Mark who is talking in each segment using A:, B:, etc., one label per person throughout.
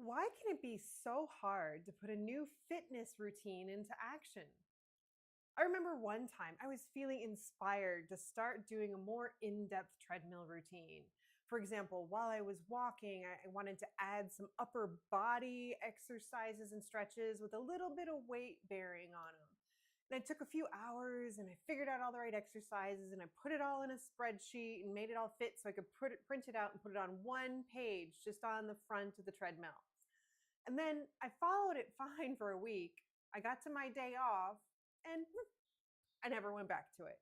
A: Why can it be so hard to put a new fitness routine into action? I remember one time I was feeling inspired to start doing a more in depth treadmill routine. For example, while I was walking, I wanted to add some upper body exercises and stretches with a little bit of weight bearing on them. And I took a few hours and I figured out all the right exercises and I put it all in a spreadsheet and made it all fit so I could print it out and put it on one page just on the front of the treadmill. And then I followed it fine for a week. I got to my day off and I never went back to it.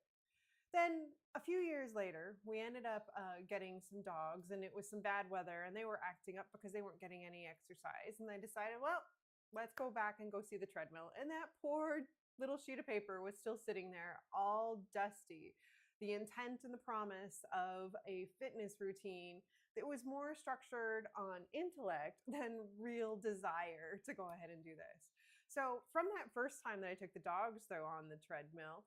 A: Then a few years later, we ended up getting some dogs, and it was some bad weather, and they were acting up because they weren't getting any exercise. And I decided, well, let's go back and go see the treadmill. And that poor little sheet of paper was still sitting there, all dusty. The intent and the promise of a fitness routine that was more structured on intellect than real desire to go ahead and do this. So, from that first time that I took the dogs, though, on the treadmill,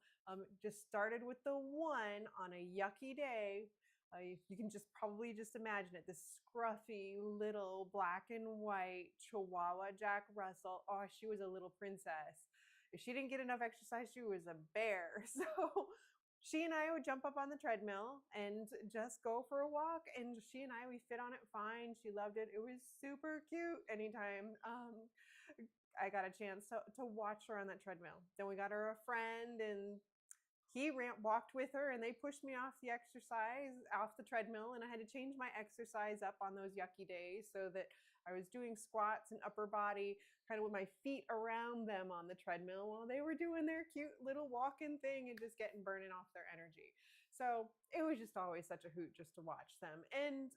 A: just started with the one on a yucky day. You can just probably just imagine it, this scruffy little black and white Chihuahua Jack Russell. Oh, she was a little princess. If she didn't get enough exercise, she was a bear. So she and I would jump up on the treadmill and just go for a walk. And she and we fit on it fine. She loved it. It was super cute anytime I got a chance to watch her on that treadmill. Then we got her a friend, and walked with her, and they pushed me off the treadmill, and I had to change my exercise up on those yucky days so that I was doing squats and upper body kind of with my feet around them on the treadmill while they were doing their cute little walking thing and just burning off their energy. So it was just always such a hoot just to watch them. And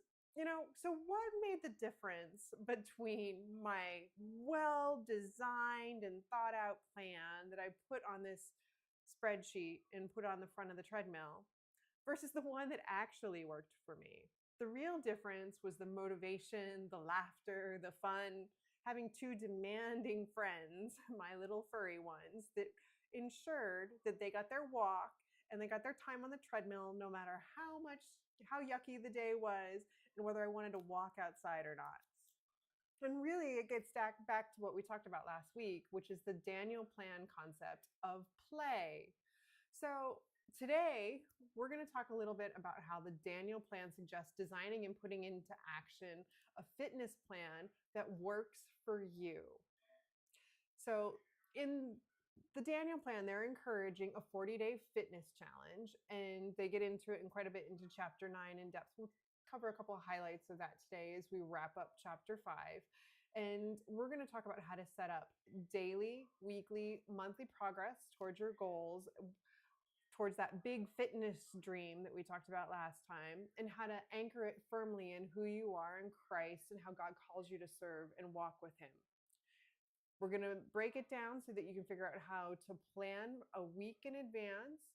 A: so what made the difference between my well designed and thought out plan that I put on this spreadsheet and put on the front of the treadmill versus the one that actually worked for me? The real difference was the motivation, the laughter, the fun, having two demanding friends, my little furry ones, that ensured that they got their walk and they got their time on the treadmill no matter how yucky the day was and whether I wanted to walk outside or not. And really, it gets back to what we talked about last week, which is the Daniel Plan concept of play. So, today, we're going to talk a little bit about how the Daniel Plan suggests designing and putting into action a fitness plan that works for you. So, in the Daniel Plan, they're encouraging a 40-day fitness challenge, and they get into it in quite a bit into chapter 9 in depth. We'll cover a couple of highlights of that today as we wrap up chapter 5. And we're going to talk about how to set up daily, weekly, monthly progress towards your goals, towards that big fitness dream that we talked about last time, and how to anchor it firmly in who you are in Christ and how God calls you to serve and walk with Him. We're going to break it down so that you can figure out how to plan a week in advance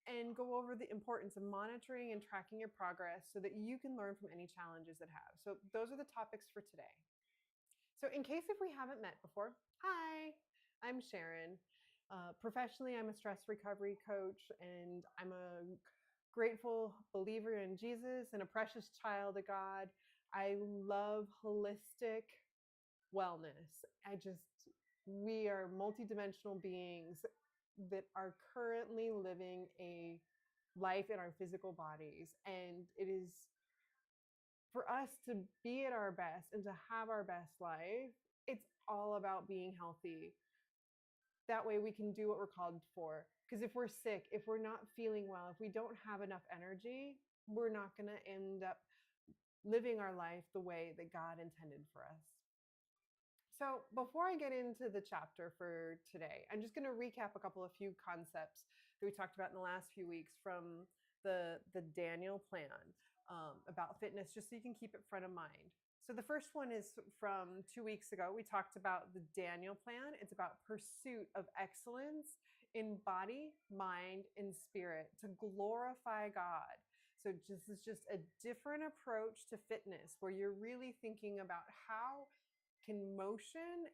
A: and go over the importance of monitoring and tracking your progress so that you can learn from any challenges that have. So those are the topics for today. So in case if we haven't met before, hi, I'm Sharon. Professionally, I'm a stress recovery coach, and I'm a grateful believer in Jesus and a precious child of God. I love holistic wellness. We are multidimensional beings that are currently living a life in our physical bodies. And it is for us to be at our best and to have our best life, it's all about being healthy. That way we can do what we're called for. Because if we're sick, if we're not feeling well, if we don't have enough energy, we're not going to end up living our life the way that God intended for us. So before I get into the chapter for today, I'm just going to recap a couple of few concepts that we talked about in the last few weeks from the Daniel Plan about fitness, just so you can keep it front of mind. So the first one is from 2 weeks ago. We talked about the Daniel Plan. It's about pursuit of excellence in body, mind, and spirit to glorify God. So this is just a different approach to fitness where you're really thinking about how can motion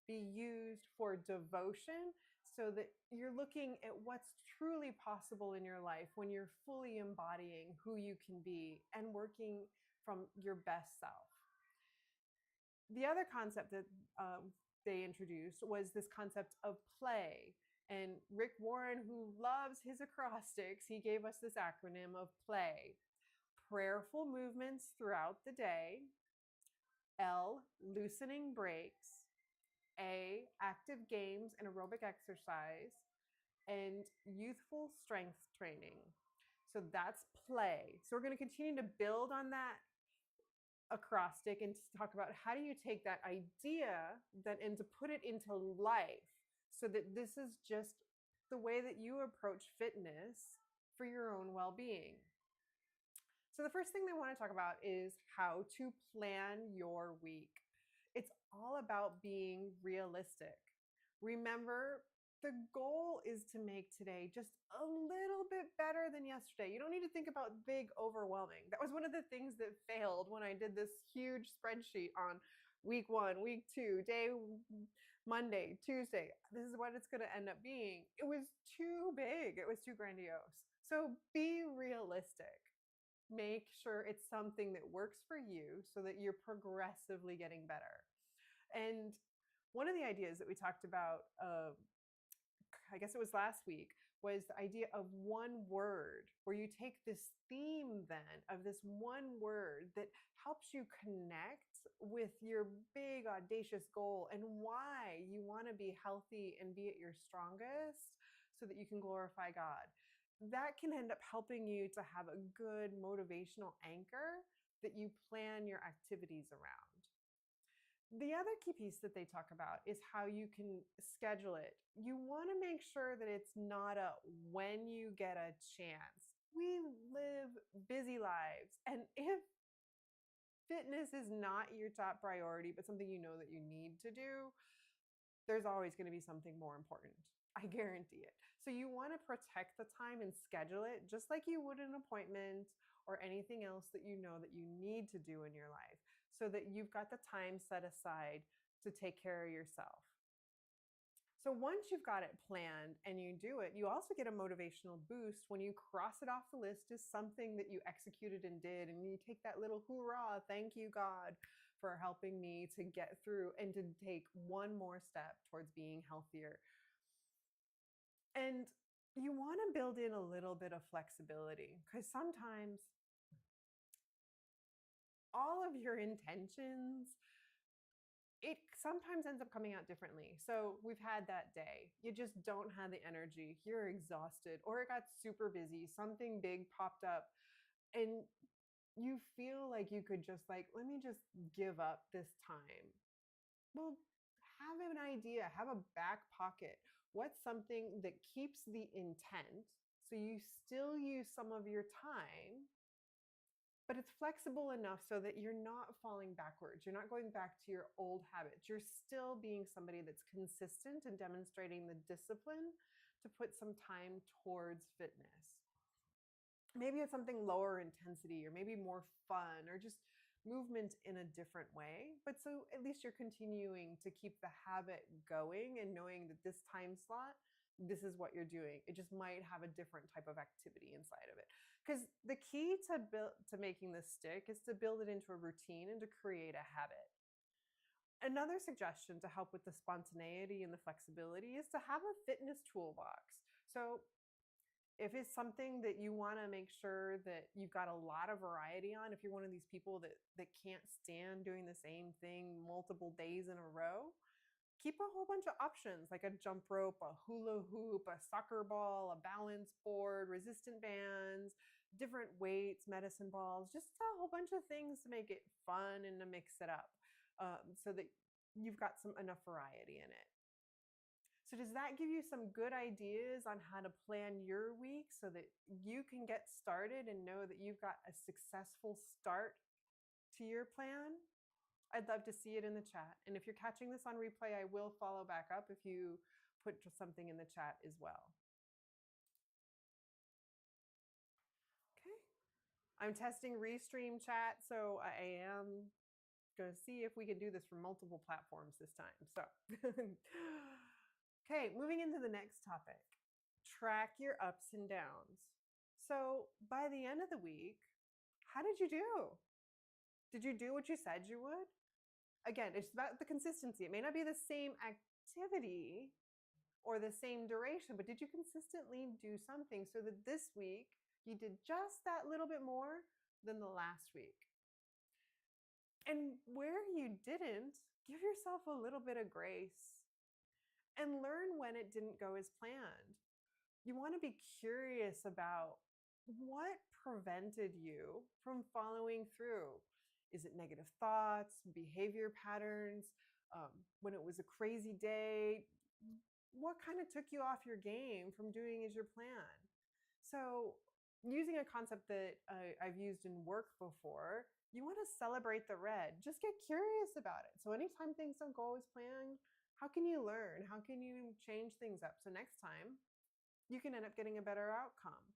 A: be used for devotion so that you're looking at what's truly possible in your life when you're fully embodying who you can be and working from your best self. The other concept that they introduced was this concept of play. And Rick Warren, who loves his acrostics, he gave us this acronym of play: prayerful movements throughout the day, L, loosening breaks, A, active games and aerobic exercise, and youthful strength training. So that's play. So we're going to continue to build on that acrostic and to talk about how do you take that idea and to put it into life so that this is just the way that you approach fitness for your own well-being. So the first thing they want to talk about is how to plan your week. It's all about being realistic. Remember, the goal is to make today just a little bit better than yesterday. You don't need to think about big, overwhelming. That was one of the things that failed when I did this huge spreadsheet on week 1, week 2, day Monday, Tuesday. This is what it's going to end up being. It was too big. It was too grandiose. So be realistic. Make sure it's something that works for you so that you're progressively getting better. And one of the ideas that we talked about, I guess it was last week, was the idea of one word, where you take this theme then of this one word that helps you connect with your big audacious goal and why you want to be healthy and be at your strongest so that you can glorify God. That can end up helping you to have a good motivational anchor that you plan your activities around. The other key piece that they talk about is how you can schedule it. You want to make sure that it's not a when you get a chance. We live busy lives. And if fitness is not your top priority, but something you know that you need to do, there's always going to be something more important. I guarantee it. So you want to protect the time and schedule it just like you would an appointment or anything else that you know that you need to do in your life, so that you've got the time set aside to take care of yourself. So once you've got it planned and you do it, you also get a motivational boost when you cross it off the list as something that you executed and did, and you take that little hoorah, thank you, God, for helping me to get through and to take one more step towards being healthier. And you want to build in a little bit of flexibility, because sometimes all of your intentions, it sometimes ends up coming out differently. So we've had that day. You just don't have the energy. You're exhausted, or it got super busy. Something big popped up, and you feel like you could just let me just give up this time. Well, have an idea, have a back pocket. What's something that keeps the intent so you still use some of your time, but it's flexible enough so that you're not falling backwards. You're not going back to your old habits. You're still being somebody that's consistent and demonstrating the discipline to put some time towards fitness. Maybe it's something lower intensity, or maybe more fun, or just movement in a different way. But so at least you're continuing to keep the habit going and knowing that this time slot, this is what you're doing. It just might have a different type of activity inside of it. Because the key to making this stick is to build it into a routine and to create a habit. Another suggestion to help with the spontaneity and the flexibility is to have a fitness toolbox. So if it's something that you want to make sure that you've got a lot of variety on, if you're one of these people that can't stand doing the same thing multiple days in a row, keep a whole bunch of options, like a jump rope, a hula hoop, a soccer ball, a balance board, resistant bands, different weights, medicine balls, just a whole bunch of things to make it fun and to mix it up, so that you've got enough variety in it. So does that give you some good ideas on how to plan your week so that you can get started and know that you've got a successful start to your plan? I'd love to see it in the chat. And if you're catching this on replay, I will follow back up if you put something in the chat as well. Okay. I'm testing Restream chat, so I am going to see if we can do this for multiple platforms this time. So okay, moving into the next topic, track your ups and downs. So by the end of the week, how did you do? Did you do what you said you would? Again, it's about the consistency. It may not be the same activity or the same duration, but did you consistently do something so that this week you did just that little bit more than the last week? And where you didn't, give yourself a little bit of grace and learn when it didn't go as planned. You want to be curious about what prevented you from following through. Is it negative thoughts, behavior patterns? When it was a crazy day, what kind of took you off your game from doing as your plan? So, using a concept that I've used in work before, you want to celebrate the red. Just get curious about it. So, anytime things don't go as planned, how can you learn? How can you change things up? So, next time, you can end up getting a better outcome.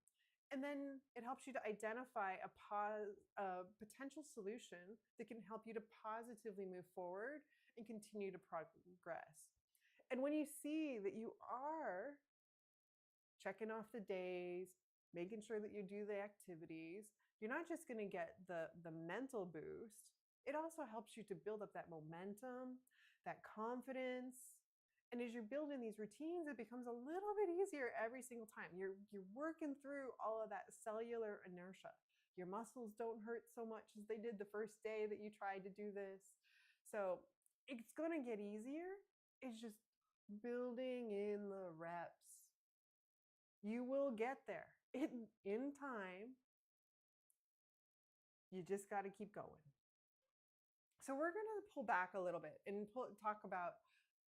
A: And then it helps you to identify a potential solution that can help you to positively move forward and continue to progress. And when you see that you are checking off the days, making sure that you do the activities, you're not just going to get the mental boost, it also helps you to build up that momentum, that confidence. And as you're building these routines, it becomes a little bit easier every single time. You're working through all of that cellular inertia. Your muscles don't hurt so much as they did the first day that you tried to do this. So it's going to get easier. It's just building in the reps. You will get there in time. You just got to keep going. So we're going to pull back a little bit and talk about,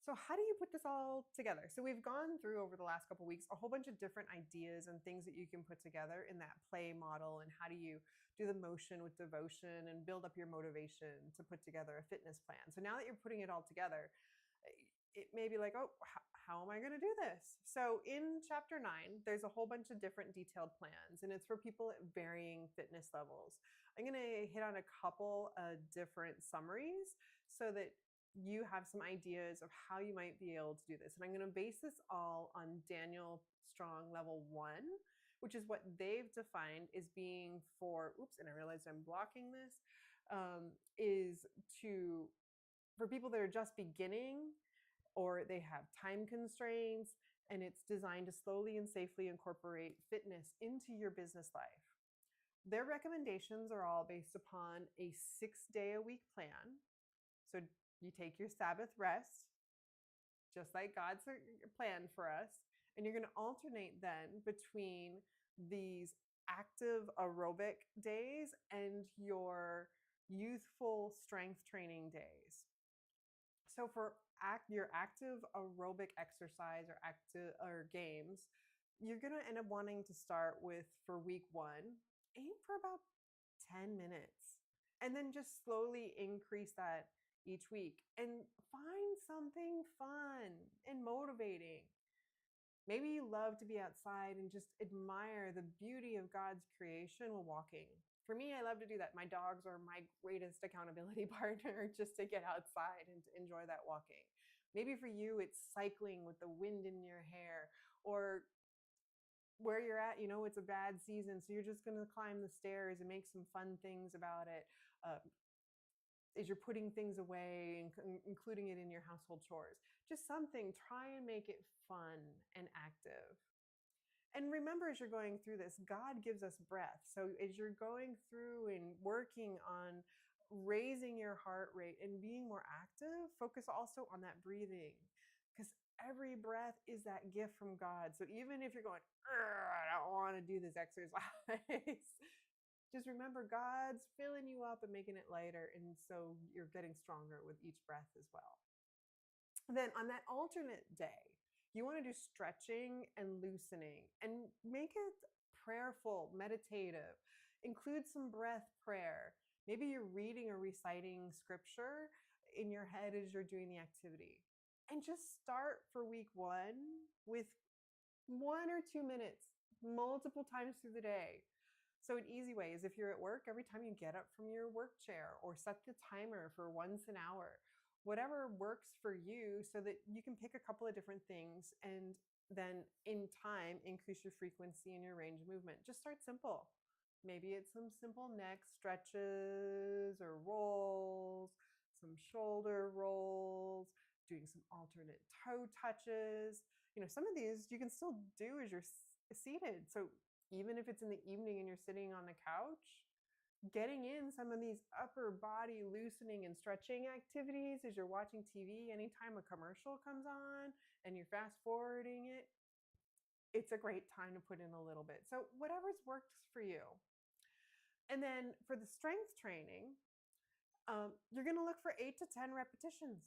A: so how do you put this all together? So we've gone through over the last couple of weeks a whole bunch of different ideas and things that you can put together in that play model, and how do you do the motion with devotion and build up your motivation to put together a fitness plan. So now that you're putting it all together, it may be like, oh, how am I going to do this? So in chapter 9, there's a whole bunch of different detailed plans, and it's for people at varying fitness levels. I'm going to hit on a couple of different summaries so that you have some ideas of how you might be able to do this. And I'm going to base this all on Daniel Strong level 1, which is what they've defined as being for, oops, and I realized I'm blocking this, is for people that are just beginning, or they have time constraints, and it's designed to slowly and safely incorporate fitness into your business life. Their recommendations are all based upon a 6-day-a-week plan. So you take your Sabbath rest, just like God's planned for us, and you're going to alternate then between these active aerobic days and your youthful strength training days. So for your active aerobic exercise or games, you're going to end up wanting to start with, for week 1, aim for about 10 minutes, and then just slowly increase that each week, and find something fun and motivating. Maybe you love to be outside and just admire the beauty of God's creation while walking. For me, I love to do that. My dogs are my greatest accountability partner, just to get outside and to enjoy that walking. Maybe for you, it's cycling with the wind in your hair, or where you're at, it's a bad season, so you're just going to climb the stairs and make some fun things about it. As you're putting things away and including it in your household chores. Just something, try and make it fun and active. And remember, as you're going through this, God gives us breath. So as you're going through and working on raising your heart rate and being more active, focus also on that breathing, because every breath is that gift from God. So even if you're going, I don't want to do this exercise, just remember God's filling you up and making it lighter, and so you're getting stronger with each breath as well. Then on that alternate day, you want to do stretching and loosening, and make it prayerful, meditative. Include some breath prayer. Maybe you're reading or reciting scripture in your head as you're doing the activity. And just start for week 1 with 1 or 2 minutes, multiple times through the day. So an easy way is, if you're at work, every time you get up from your work chair, or set the timer for once an hour, whatever works for you, so that you can pick a couple of different things and then in time increase your frequency and your range of movement. Just start simple. Maybe it's some simple neck stretches or rolls, some shoulder rolls, doing some alternate toe touches. Some of these you can still do as you're seated. So even if it's in the evening and you're sitting on the couch, getting in some of these upper body loosening and stretching activities as you're watching TV, anytime a commercial comes on and you're fast forwarding it, it's a great time to put in a little bit. So whatever's works for you. And then for the strength training, you're going to look for 8 to 10 repetitions.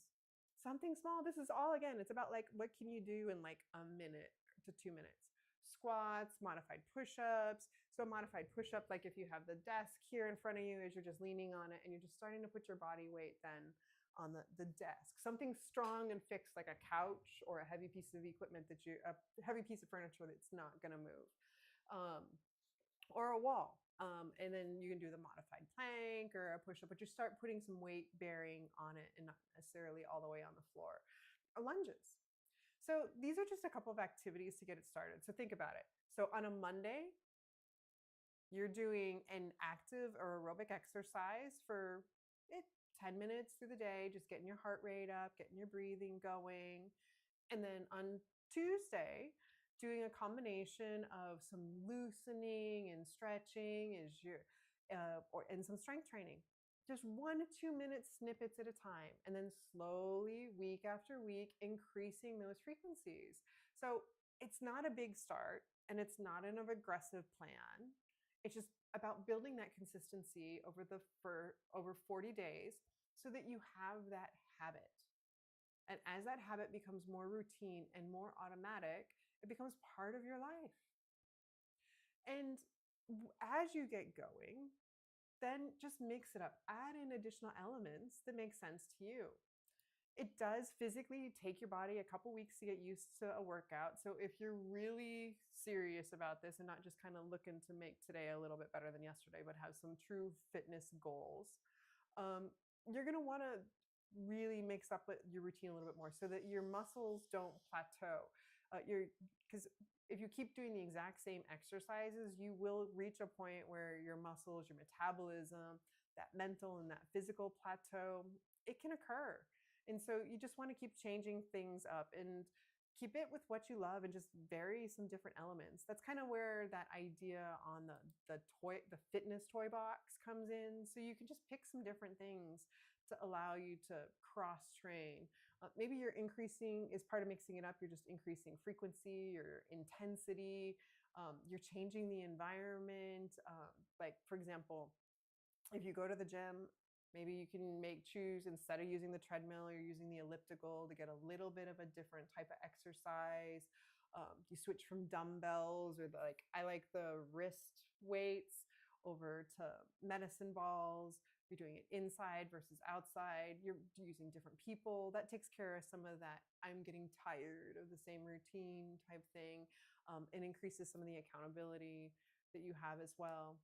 A: Something small. This is all, again, it's about like, what can you do in like a minute to 2 minutes? Squats, modified push-ups. So modified push-up, like if you have the desk here in front of you as you're just leaning on it and you're just starting to put your body weight then on the desk. Something strong and fixed like a couch or a heavy piece of equipment a heavy piece of furniture that's not going to move. Or a wall. And then you can do the modified plank or a push-up, but you start putting some weight bearing on it and not necessarily all the way on the floor. Or lunges. So these are just a couple of activities to get it started. So think about it. So on a Monday, you're doing an active or aerobic exercise for 10 minutes through the day, just getting your heart rate up, getting your breathing going. And then on Tuesday, doing a combination of some loosening and stretching and some strength training. Just 1 to 2 minute snippets at a time, and then slowly, week after week, increasing those frequencies. So it's not a big start, and it's not an aggressive plan. It's just about building that consistency for over 40 days so that you have that habit. And as that habit becomes more routine and more automatic, it becomes part of your life. And as you get going, then just mix it up. Add in additional elements that make sense to you. It does physically take your body a couple weeks to get used to a workout. So if you're really serious about this and not just kind of looking to make today a little bit better than yesterday, but have some true fitness goals, you're going to want to really mix up your routine a little bit more so that your muscles don't plateau. Because if you keep doing the exact same exercises, you will reach a point where your muscles, your metabolism, that mental and that physical plateau, it can occur. And so you just want to keep changing things up and keep it with what you love and just vary some different elements. That's kind of where that idea on the fitness toy box comes in. So you can just pick some different things to allow you to cross train. Maybe you're increasing, as part of mixing it up, you're just increasing frequency or intensity. You're changing the environment. Like, for example, if you go to the gym, maybe you can choose, instead of using the treadmill, you're using the elliptical to get a little bit of a different type of exercise. You switch from dumbbells or I like the wrist weights over to medicine balls. You're doing it inside versus outside. You're using different people. That takes care of some of that I'm getting tired of the same routine type thing, and increases some of the accountability that you have as well.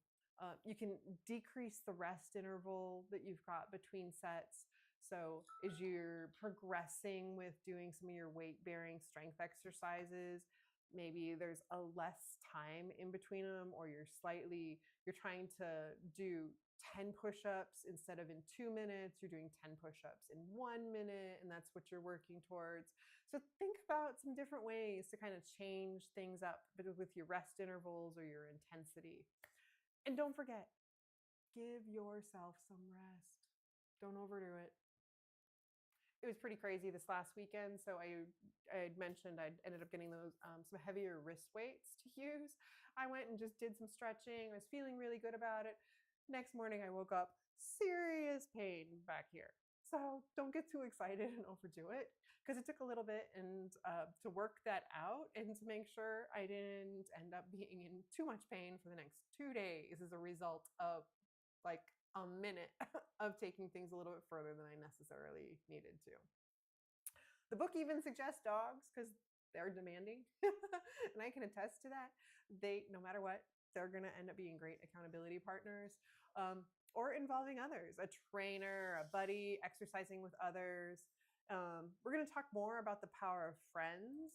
A: You can decrease the rest interval that you've got between sets. So as you're progressing with doing some of your weight-bearing strength exercises, maybe there's a less time in between them, or you're trying to do 10 push-ups instead of in 2 minutes, you're doing 10 push-ups in 1 minute, and that's what you're working towards. So think about some different ways to kind of change things up with your rest intervals or your intensity. And don't forget, give yourself some rest. Don't overdo it. It was pretty crazy this last weekend. So I had mentioned I ended up getting those some heavier wrist weights to use. I went and just did some stretching. I was feeling really good about it. Next morning, I woke up, serious pain back here. So don't get too excited and overdo it, because it took a little bit and to work that out and to make sure I didn't end up being in too much pain for the next 2 days as a result of like a minute of taking things a little bit further than I necessarily needed to. The book even suggests dogs because they're demanding. And I can attest to that. No matter what, they're going to end up being great accountability partners, or involving others, a trainer, a buddy, exercising with others. We're going to talk more about the power of friends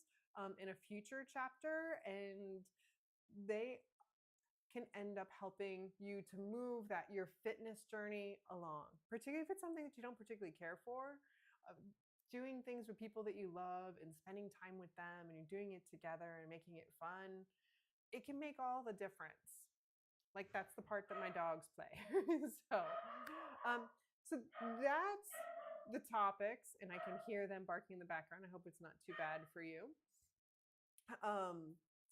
A: in a future chapter. And can end up helping you to move your fitness journey along, particularly if it's something that you don't particularly care for. Uh, Doing things with people that you love and spending time with them, and you're doing it together and making it fun, it can make all the difference. Like, that's the part that my dogs play. so, um, so that's the topics, and I can hear them barking in the background. I hope it's not too bad for you.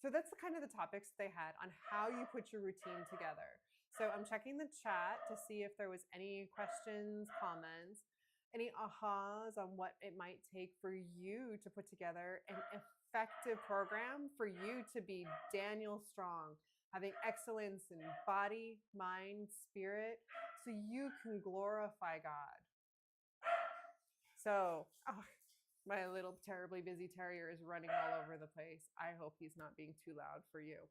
A: So that's kind of the topics they had on how you put your routine together. So I'm checking the chat to see if there was any questions, comments, any ahas on what it might take for you to put together an effective program for you to be Daniel Strong, having excellence in body, mind, spirit, so you can glorify God. So, my little terribly busy terrier is running all over the place. I hope he's not being too loud for you.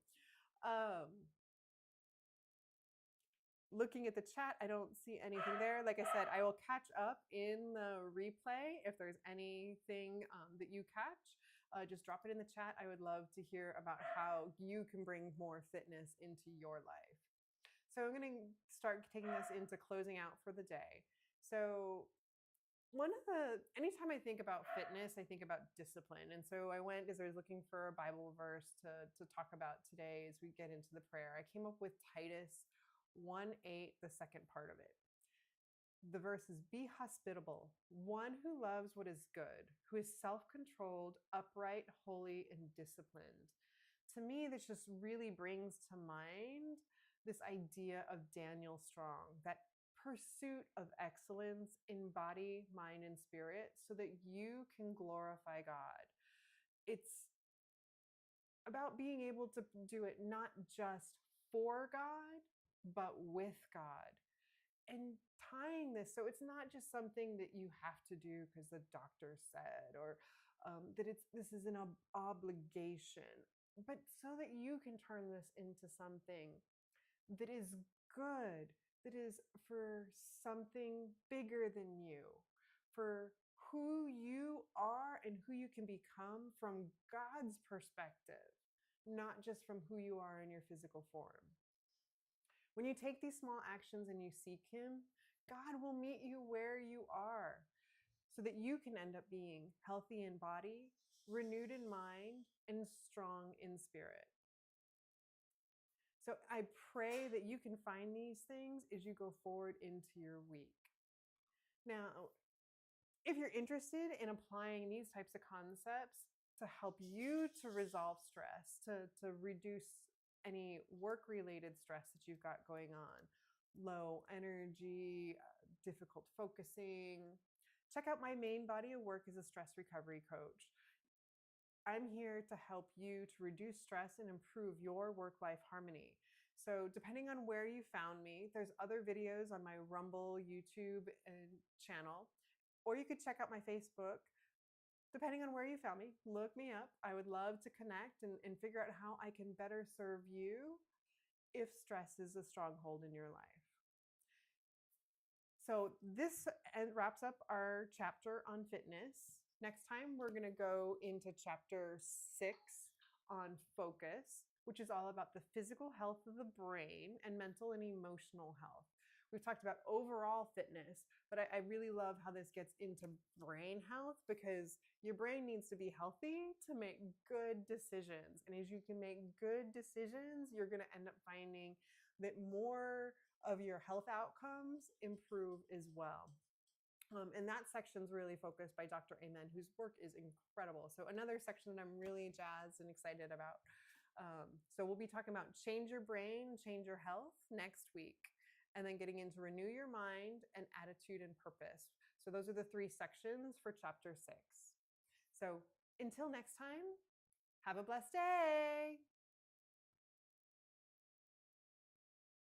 A: Looking at the chat, I don't see anything there. Like I said, I will catch up in the replay. If there's anything that you catch, just drop it in the chat. I would love to hear about how you can bring more fitness into your life. So I'm going to start taking this into closing out for the day. So anytime I think about fitness, I think about discipline. And so I went, as I was looking for a Bible verse to talk about today as we get into the prayer, I came up with Titus 1:8, the second part of it. The verse is, be hospitable, one who loves what is good, who is self-controlled, upright, holy, and disciplined. To me, this just really brings to mind this idea of Daniel Strong, that pursuit of excellence in body, mind, and spirit, so that you can glorify God. It's about being able to do it not just for God, but with God. And tying this, so it's not just something that you have to do because the doctor said, or that this is an obligation, but so that you can turn this into something that is good, that is for something bigger than you, for who you are and who you can become from God's perspective, not just from who you are in your physical form. When you take these small actions and you seek Him, God will meet you where you are, so that you can end up being healthy in body, renewed in mind, and strong in spirit. So I pray that you can find these things as you go forward into your week. Now, if you're interested in applying these types of concepts to help you to resolve stress, to reduce any work-related stress that you've got going on, low energy, difficult focusing, check out my main body of work as a stress recovery coach. I'm here to help you to reduce stress and improve your work-life harmony. So depending on where you found me, there's other videos on my Rumble, YouTube, channel, or you could check out my Facebook. Depending on where you found me, look me up. I would love to connect and figure out how I can better serve you if stress is a stronghold in your life. So this wraps up our chapter on fitness. Next time, we're going to go into chapter 6 on focus, which is all about the physical health of the brain and mental and emotional health. We've talked about overall fitness, but I really love how this gets into brain health, because your brain needs to be healthy to make good decisions. And as you can make good decisions, you're going to end up finding that more of your health outcomes improve as well. And that section's really focused by Dr. Hyman, whose work is incredible. So another section that I'm really jazzed and excited about. So we'll be talking about change your brain, change your health next week, and then getting into renew your mind and attitude and purpose. So those are the 3 sections for chapter 6. So until next time, have a blessed day.